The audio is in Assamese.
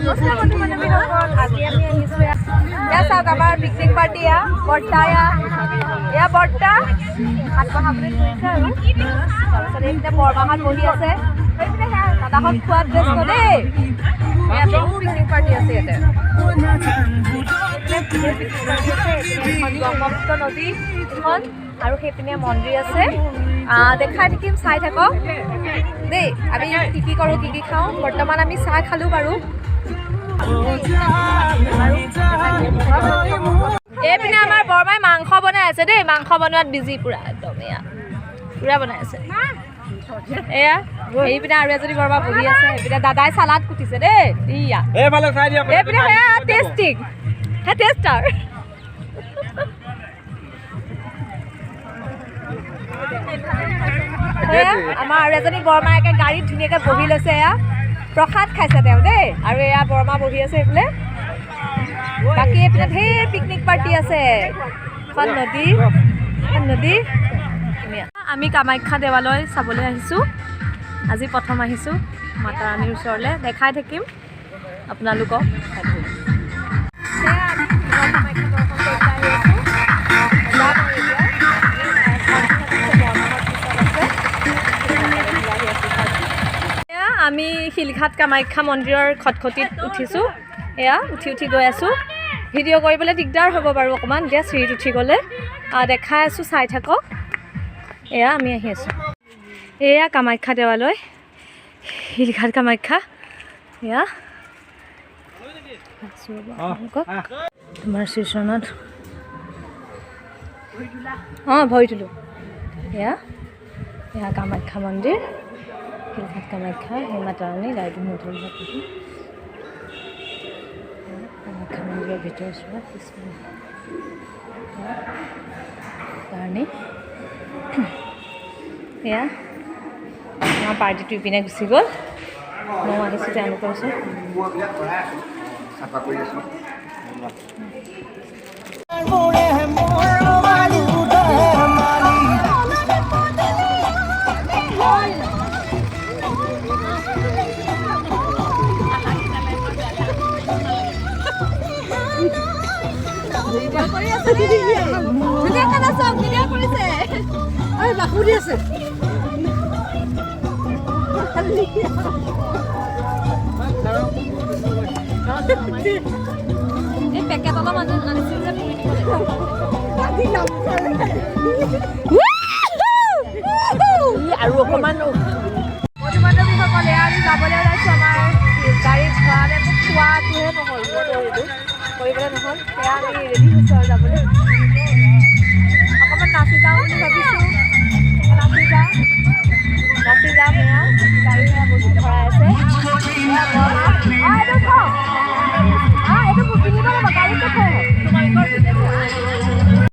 আজি আমি আহিছোঁ এয়া চাওক আমাৰ পিকনিক পাৰ্টি বৰ্তা এয়া বৰ্তা ভাত বনাবলৈ ধৰিছে আৰু তাৰপিছত এইপিনে বৰমাহঁত বহি আছে দাদাহঁত খোৱাত ব্যস্ত দেই পিকনিক পাৰ্টি আছে ইয়াতে ব্ৰহ্মপুত্ৰ নদী এখন আৰু সেইপিনে মন্দিৰ আছে দেখাই থাকিম চাই থাকক দেই আমি কি কৰোঁ কি খাওঁ বৰ্তমান আমি চাহ খালোঁ বাৰু এইপিনে আমাৰ বৰমাই মাংস বনাই আছে দেই মাংস বনোৱাত বিজি পুৰা একদম এয়া পুৰা বনাই আছে এয়া এইপিনে আৰু এজনী বৰমা বহি আছে এইপিনে দাদাই চালাড কুটিছে দেই ইয়া এইপিনে সেয়া টেষ্টিং হে টেষ্টাৰ আমাৰ আৰু এজনী বৰমাকে গাড়ীত ধুনীয়াকৈ বহি লৈছে এয়া প্ৰসাদ খাইছে তেওঁ দেই আৰু এয়া বৰমা বহি আছে এইফালে বাকী এইপিনে ঢেৰ পিকনিক পাৰ্টি আছে এখন নদী ধুনীয়া আমি কামাখ্যা দেৱালয় চাবলৈ আহিছোঁ আজি প্ৰথম আহিছোঁ মাতা ৰাণীৰ ওচৰলৈ দেখাই থাকিম আপোনালোকক আমি শিলঘাট কামাখ্যা মন্দিৰৰ খটখটিত উঠিছোঁ এয়া উঠি গৈ আছোঁ ভিডিঅ' কৰিবলৈ দিগদাৰ হ'ব বাৰু অকণমান এতিয়া চিৰিত উঠি গ'লে দেখাই আছোঁ চাই থাকক এয়া আমি আহি আছোঁ এয়া কামাখ্যা দেৱালয় শিলঘাট কামাখ্যা এয়া আমাৰ শ্ৰীচৰণত ভৰি তোলোঁ এয়া কামাখ্যা মন্দিৰ শিলঘাট কামাখ্যা সেই মাতা ৰাণী গাড়ীটো নতুন কামাখ্যা মন্দিৰৰ ভিতৰৰ চোৱা পিছফালে ৰাণী এয়া আমাৰ পাৰ্টিটো ইপিনে গুচি গ'ল মই আহিছোঁ তেওঁলোকৰ ওচৰত পেকেট অলপ আনিছিল যে আৰু অকণমান বন্ধু বান্ধৱীসকলে আমি যাবলৈ ওলাইছোঁ আমাৰ গাড়ীত খোৱালে মোক খোৱাটোহে নহ'ল কৰিবলৈ নহ'ল সেয়া আমি ৰেডি হৈছোঁ আৰু যাবলৈ